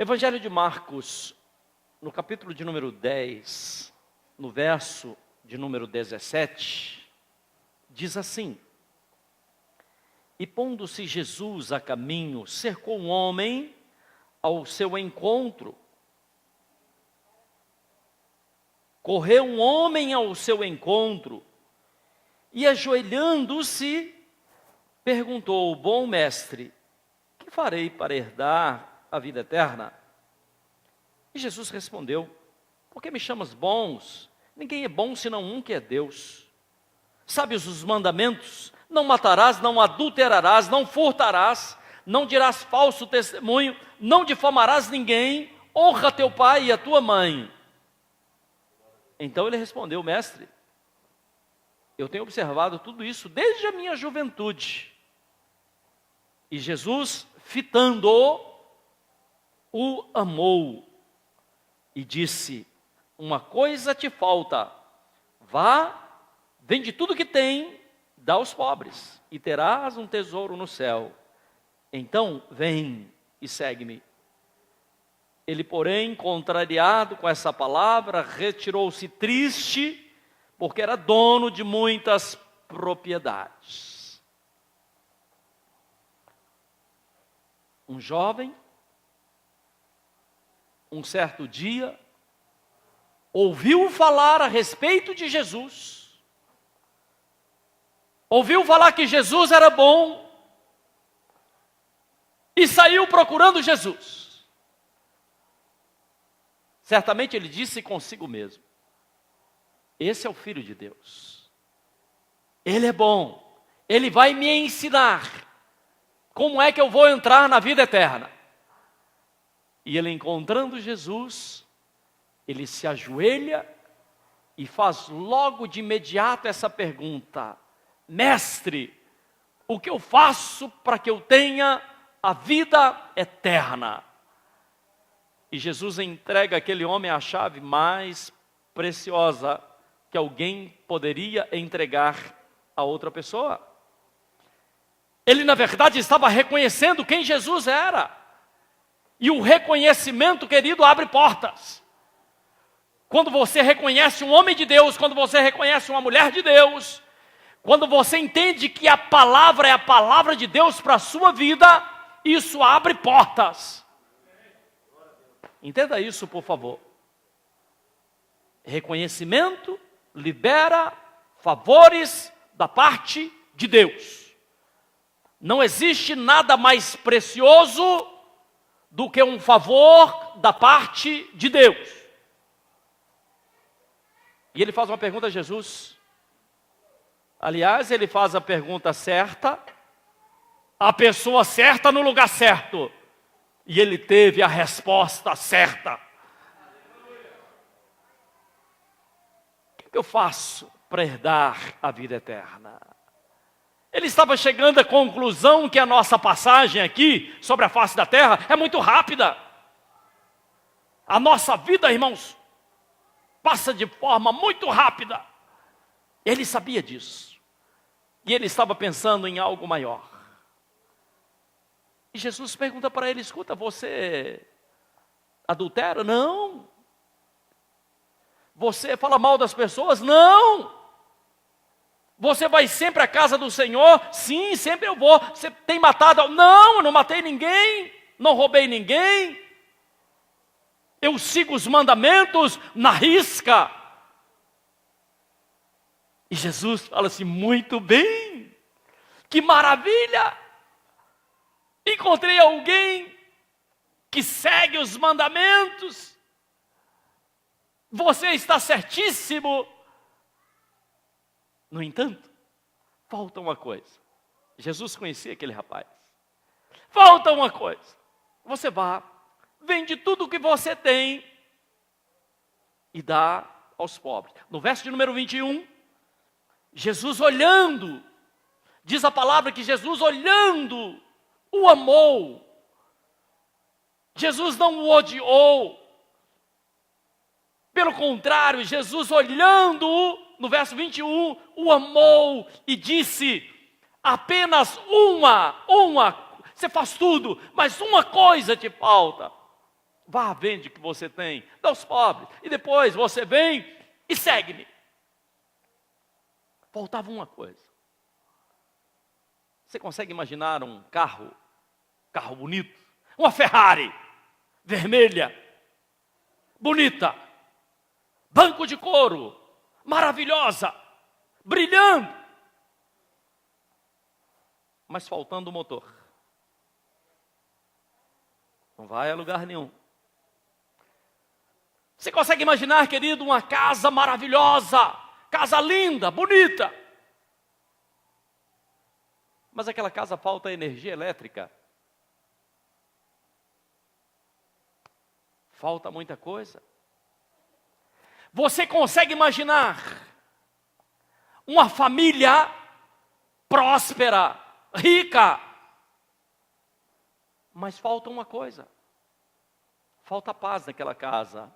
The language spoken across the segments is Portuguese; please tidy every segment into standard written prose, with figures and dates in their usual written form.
Evangelho de Marcos, no capítulo de número 10, no verso de número 17, diz assim: E pondo-se Jesus a caminho, cercou um homem ao seu encontro. Correu um homem ao seu encontro e, ajoelhando-se, perguntou: Bom mestre, que farei para herdar a vida eterna? E Jesus respondeu: Por que me chamas bons? Ninguém é bom senão um, que é Deus. Sabes os mandamentos? Não matarás, não adulterarás, não furtarás, não dirás falso testemunho, não difamarás ninguém, honra teu pai e a tua mãe. Então ele respondeu: Mestre, eu tenho observado tudo isso desde a minha juventude. E Jesus, fitando-o, o amou e disse: Uma coisa te falta, vá, vende tudo que tem, dá aos pobres, e terás um tesouro no céu. Então vem e segue-me. Ele, porém, contrariado com essa palavra, retirou-se triste, porque era dono de muitas propriedades. Um jovem, um certo dia, ouviu falar a respeito de Jesus, ouviu falar que Jesus era bom, e saiu procurando Jesus. Certamente ele disse consigo mesmo: Esse é o Filho de Deus, Ele é bom, Ele vai me ensinar como é que eu vou entrar na vida eterna. E ele, encontrando Jesus, ele se ajoelha e faz logo de imediato essa pergunta: Mestre, o que eu faço para que eu tenha a vida eterna? E Jesus entrega àquele homem a chave mais preciosa que alguém poderia entregar a outra pessoa. Ele, na verdade, estava reconhecendo quem Jesus era. E o reconhecimento, querido, abre portas. Quando você reconhece um homem de Deus, quando você reconhece uma mulher de Deus, quando você entende que a palavra é a palavra de Deus para a sua vida, isso abre portas. Entenda isso, por favor. Reconhecimento libera favores da parte de Deus. Não existe nada mais precioso do que um favor da parte de Deus. E ele faz uma pergunta a Jesus. Aliás, ele faz a pergunta certa, a pessoa certa no lugar certo. E ele teve a resposta certa. O que eu faço para herdar a vida eterna? Ele estava chegando à conclusão que a nossa passagem aqui, sobre a face da terra, é muito rápida. A nossa vida, irmãos, passa de forma muito rápida. Ele sabia disso. E ele estava pensando em algo maior. E Jesus pergunta para ele: Escuta, você adultera? Não. Você fala mal das pessoas? Não. Você vai sempre à casa do Senhor? Sim, sempre eu vou. Você tem matado? Não, eu não matei ninguém, não roubei ninguém. Eu sigo os mandamentos na risca. E Jesus fala assim: Muito bem, que maravilha. Encontrei alguém que segue os mandamentos. Você está certíssimo. No entanto, falta uma coisa. Jesus conhecia aquele rapaz. Falta uma coisa. Você vá, vende tudo o que você tem e dá aos pobres. No verso de número 21, Jesus olhando, diz a palavra que Jesus olhando, o amou. Jesus não o odiou. Pelo contrário, Jesus olhando-o, no verso 21, o amou e disse: Apenas uma, você faz tudo, mas uma coisa te falta. Vá, vende o que você tem, dá aos pobres, e depois você vem e segue-me. Faltava uma coisa. Você consegue imaginar um carro bonito? Uma Ferrari, vermelha, bonita, banco de couro, maravilhosa, brilhando, mas faltando o motor. Não vai a lugar nenhum. Você consegue imaginar, querido, uma casa maravilhosa, casa linda, bonita, mas aquela casa falta energia elétrica? Falta muita coisa. Você consegue imaginar uma família próspera, rica, mas falta uma coisa. Falta paz naquela casa.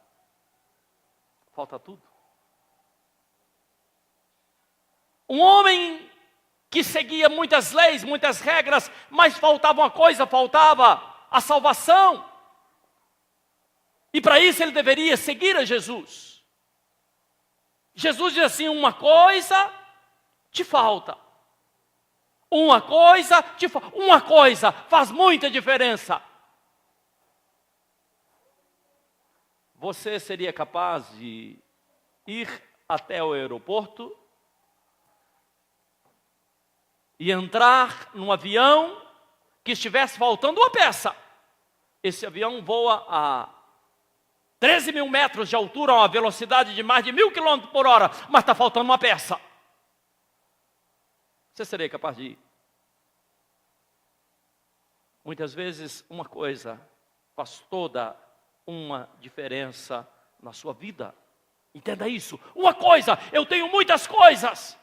Falta tudo. Um homem que seguia muitas leis, muitas regras, mas faltava uma coisa, faltava a salvação. E para isso ele deveria seguir a Jesus. Jesus diz assim: uma coisa te falta. Uma coisa te falta. Uma coisa faz muita diferença. Você seria capaz de ir até o aeroporto e entrar num avião que estivesse faltando uma peça? Esse avião voa a 13 mil metros de altura, a uma velocidade de mais de 1.000 km por hora, mas está faltando uma peça. Você seria capaz de ir? Muitas vezes uma coisa faz toda uma diferença na sua vida. Entenda isso. Uma coisa, eu tenho muitas coisas.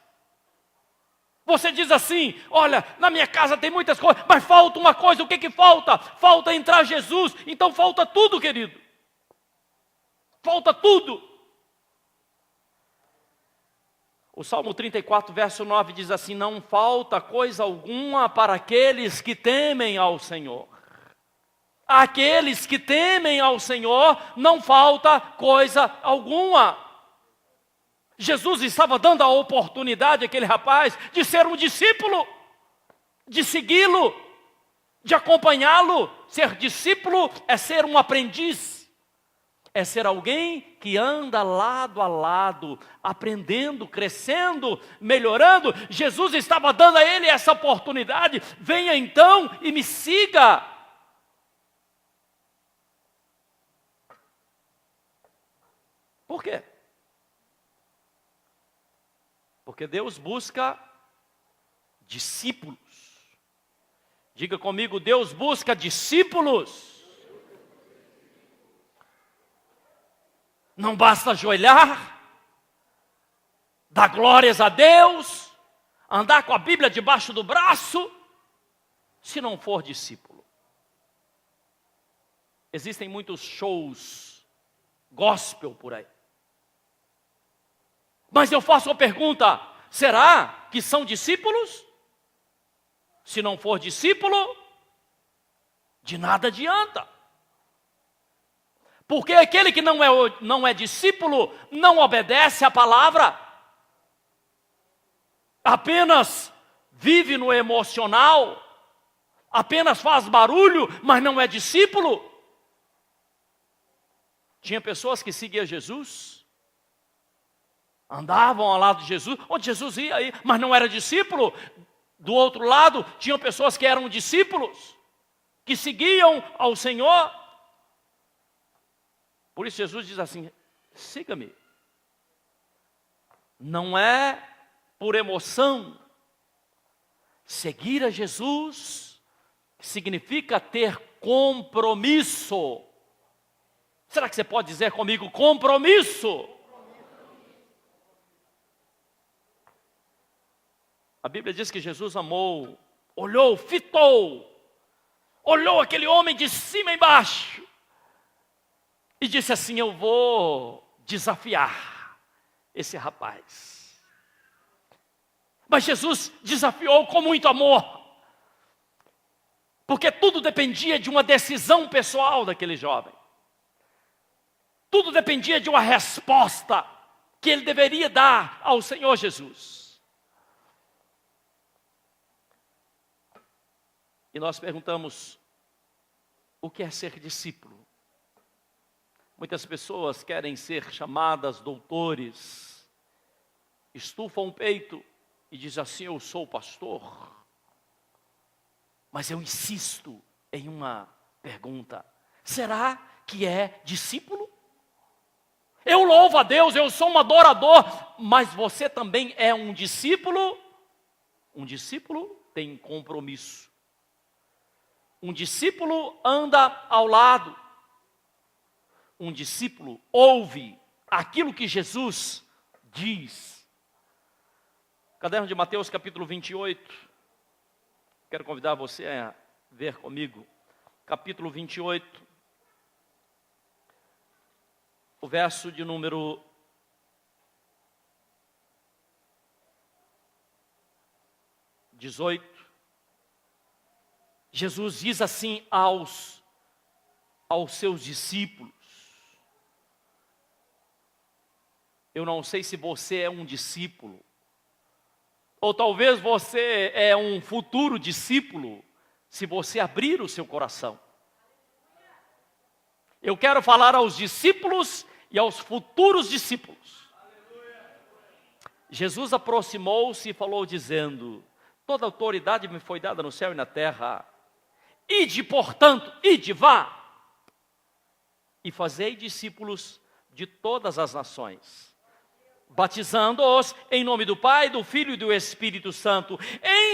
Você diz assim: olha, na minha casa tem muitas coisas, mas falta uma coisa. O que falta? Falta entrar Jesus. Então falta tudo, querido. Falta tudo. O Salmo 34, verso 9 diz assim: não falta coisa alguma para aqueles que temem ao Senhor. Aqueles que temem ao Senhor, não falta coisa alguma. Jesus estava dando a oportunidade àquele rapaz de ser um discípulo, de segui-lo, de acompanhá-lo. Ser discípulo é ser um aprendiz, é ser alguém que anda lado a lado, aprendendo, crescendo, melhorando. Jesus estava dando a ele essa oportunidade: venha então e me siga. Por quê? Porque Deus busca discípulos. Diga comigo: Deus busca discípulos. Não basta ajoelhar, dar glórias a Deus, andar com a Bíblia debaixo do braço, se não for discípulo. Existem muitos shows gospel por aí. Mas eu faço uma pergunta: será que são discípulos? Se não for discípulo, de nada adianta. Porque aquele que não é discípulo não obedece à palavra, apenas vive no emocional, apenas faz barulho, mas não é discípulo. Tinha pessoas que seguiam Jesus, andavam ao lado de Jesus, onde Jesus ia aí, mas não era discípulo. Do outro lado, tinham pessoas que eram discípulos, que seguiam ao Senhor. Por isso Jesus diz assim: siga-me. Não é por emoção. Seguir a Jesus significa ter compromisso. Será que você pode dizer comigo: compromisso? A Bíblia diz que Jesus amou, olhou, fitou, olhou aquele homem de cima e embaixo e disse assim: eu vou desafiar esse rapaz. Mas Jesus desafiou com muito amor, porque tudo dependia de uma decisão pessoal daquele jovem. Tudo dependia de uma resposta que ele deveria dar ao Senhor Jesus. E nós perguntamos, o que é ser discípulo? Muitas pessoas querem ser chamadas doutores, estufam o peito e dizem assim, eu sou pastor. Mas eu insisto em uma pergunta, será que é discípulo? Eu louvo a Deus, eu sou um adorador, mas você também é um discípulo? Um discípulo tem compromisso. Um discípulo anda ao lado. Um discípulo ouve aquilo que Jesus diz. Caderno de Mateus, capítulo 28. Quero convidar você a ver comigo. Capítulo 28. O verso de número 18. Jesus diz assim aos seus discípulos. Eu não sei se você é um discípulo, ou talvez você é um futuro discípulo, se você abrir o seu coração. Eu quero falar aos discípulos e aos futuros discípulos. Jesus aproximou-se e falou dizendo, toda autoridade me foi dada no céu e na terra. Ide, portanto, ide, vá. E fazei discípulos de todas as nações, batizando-os em nome do Pai, do Filho e do Espírito Santo,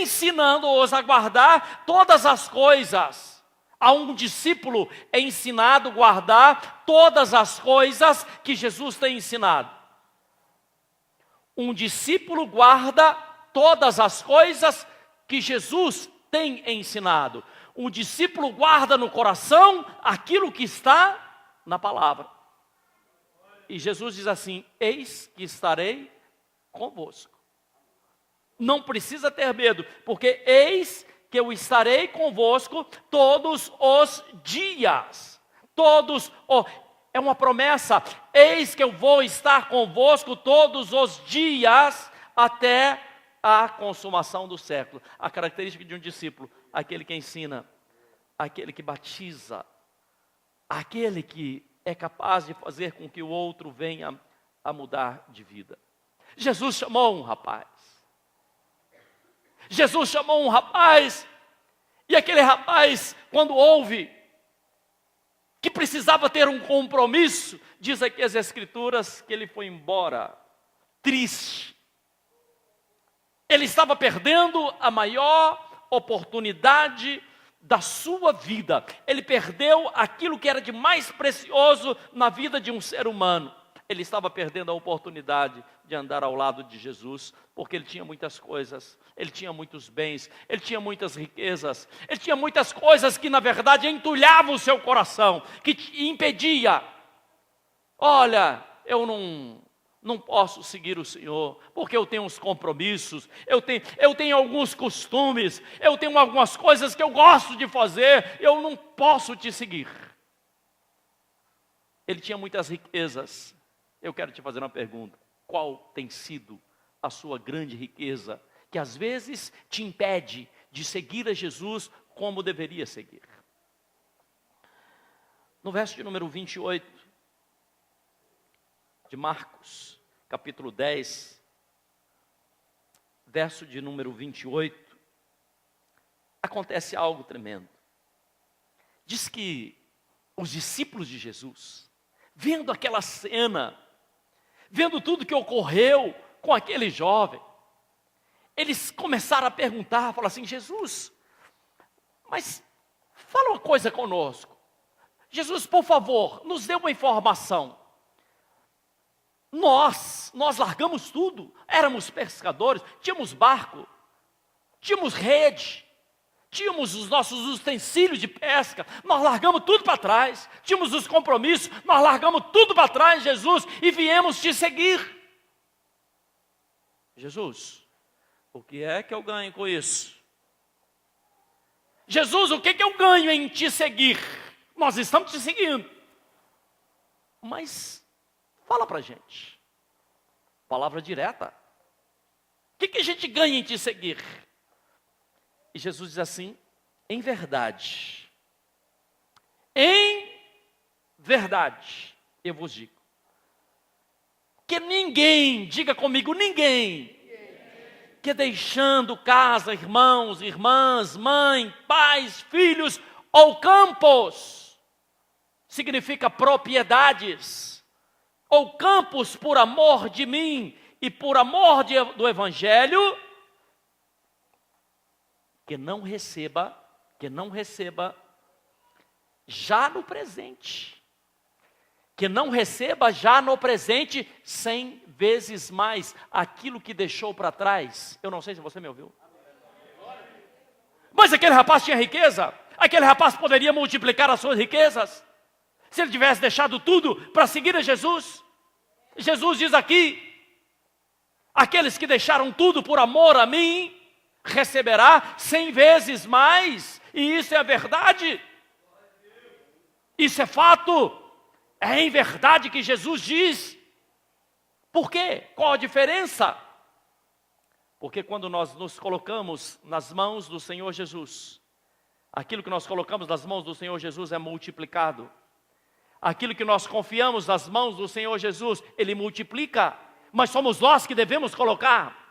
ensinando-os a guardar todas as coisas. A um discípulo é ensinado a guardar todas as coisas que Jesus tem ensinado. Um discípulo guarda todas as coisas que Jesus tem ensinado. Um discípulo guarda no coração aquilo que está na palavra. E Jesus diz assim, eis que estarei convosco. Não precisa ter medo, porque eis que eu estarei convosco todos os dias. É uma promessa, eis que eu vou estar convosco todos os dias até a consumação do século. A característica de um discípulo, aquele que ensina, aquele que batiza, aquele que é capaz de fazer com que o outro venha a mudar de vida. Jesus chamou um rapaz. Jesus chamou um rapaz, e aquele rapaz, quando ouve que precisava ter um compromisso, diz aqui as Escrituras que ele foi embora, triste. Ele estava perdendo a maior oportunidade da sua vida. Ele perdeu aquilo que era de mais precioso na vida de um ser humano. Ele estava perdendo a oportunidade de andar ao lado de Jesus, porque ele tinha muitas coisas, ele tinha muitos bens, ele tinha muitas riquezas, ele tinha muitas coisas que na verdade entulhavam o seu coração, que impedia. Olha, eu não posso seguir o Senhor, porque eu tenho uns compromissos, eu tenho alguns costumes, eu tenho algumas coisas que eu gosto de fazer, eu não posso te seguir. Ele tinha muitas riquezas. Eu quero te fazer uma pergunta, qual tem sido a sua grande riqueza, que às vezes te impede de seguir a Jesus como deveria seguir? No verso de número 28, de Marcos, capítulo 10, verso de número 28, acontece algo tremendo. Diz que os discípulos de Jesus, vendo aquela cena, vendo tudo que ocorreu com aquele jovem, eles começaram a perguntar, falaram assim, Jesus, mas fala uma coisa conosco. Jesus, por favor, nos dê uma informação. Nós largamos tudo, éramos pescadores, tínhamos barco, tínhamos rede, tínhamos os nossos utensílios de pesca, nós largamos tudo para trás, tínhamos os compromissos, nós largamos tudo para trás, Jesus, e viemos te seguir. Jesus, o que é que eu ganho com isso? Jesus, o que é que eu ganho em te seguir? Nós estamos te seguindo. Mas fala para a gente, palavra direta, o que a gente ganha em te seguir? E Jesus diz assim: em verdade, eu vos digo, que ninguém, diga comigo, ninguém, que deixando casa, irmãos, irmãs, mãe, pais, filhos ou campos, significa propriedades, ou campos por amor de mim e por amor do Evangelho, que não receba já no presente, 100 vezes mais aquilo que deixou para trás. Eu não sei se você me ouviu. Mas aquele rapaz tinha riqueza, aquele rapaz poderia multiplicar as suas riquezas, se ele tivesse deixado tudo para seguir a Jesus. Jesus diz aqui: aqueles que deixaram tudo por amor a mim, receberá 100 vezes mais. E isso é a verdade, isso é fato, é em verdade que Jesus diz. Por quê? Qual a diferença? Porque quando nós nos colocamos nas mãos do Senhor Jesus, aquilo que nós colocamos nas mãos do Senhor Jesus é multiplicado. Aquilo que nós confiamos nas mãos do Senhor Jesus, Ele multiplica. Mas somos nós que devemos colocar.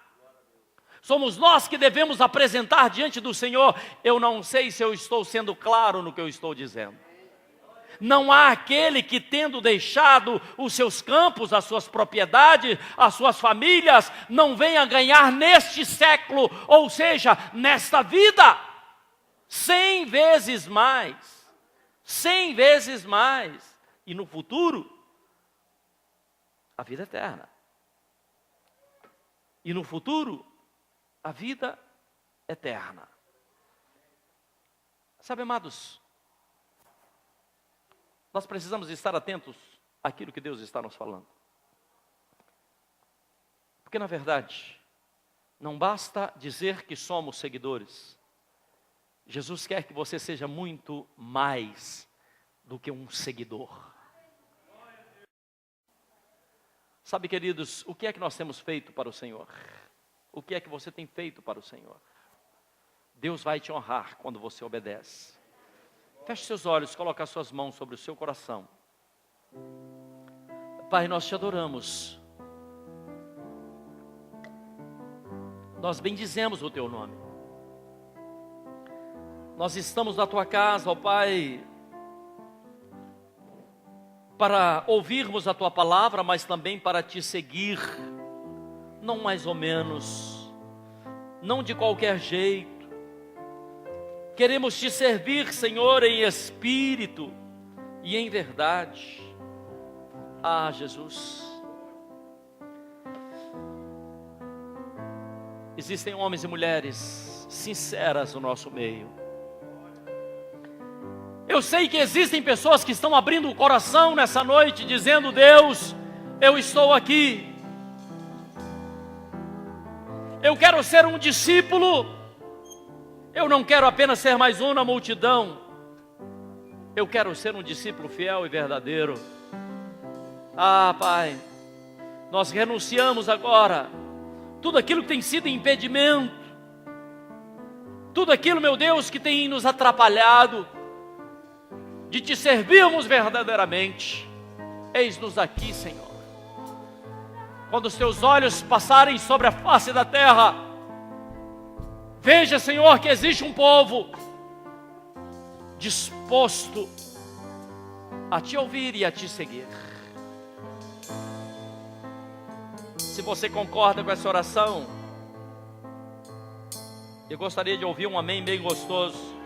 Somos nós que devemos apresentar diante do Senhor. Eu não sei se eu estou sendo claro no que eu estou dizendo. Não há aquele que, tendo deixado os seus campos, as suas propriedades, as suas famílias, não venha ganhar neste século, ou seja, nesta vida, 100 vezes mais. 100 vezes mais. E no futuro, a vida eterna. E no futuro, a vida eterna. Sabe, amados, nós precisamos estar atentos àquilo que Deus está nos falando. Porque, na verdade, não basta dizer que somos seguidores. Jesus quer que você seja muito mais do que um seguidor. Sabe, queridos, o que é que nós temos feito para o Senhor? O que é que você tem feito para o Senhor? Deus vai te honrar quando você obedece. Feche seus olhos, coloque as suas mãos sobre o seu coração. Pai, nós te adoramos. Nós bendizemos o teu nome. Nós estamos na tua casa, ó Pai, para ouvirmos a tua palavra, mas também para te seguir, não mais ou menos, não de qualquer jeito. Queremos te servir, Senhor, em espírito e em verdade. Ah, Jesus. Existem homens e mulheres sinceras no nosso meio. Eu sei que existem pessoas que estão abrindo o coração nessa noite, dizendo: Deus, eu estou aqui. Eu quero ser um discípulo. Eu não quero apenas ser mais um na multidão. Eu quero ser um discípulo fiel e verdadeiro. Ah, Pai, nós renunciamos agora tudo aquilo que tem sido impedimento, tudo aquilo, meu Deus, que tem nos atrapalhado de te servirmos verdadeiramente. Eis-nos aqui, Senhor. Quando os teus olhos passarem sobre a face da terra, veja, Senhor, que existe um povo disposto a te ouvir e a te seguir. Se você concorda com essa oração, eu gostaria de ouvir um amém bem gostoso.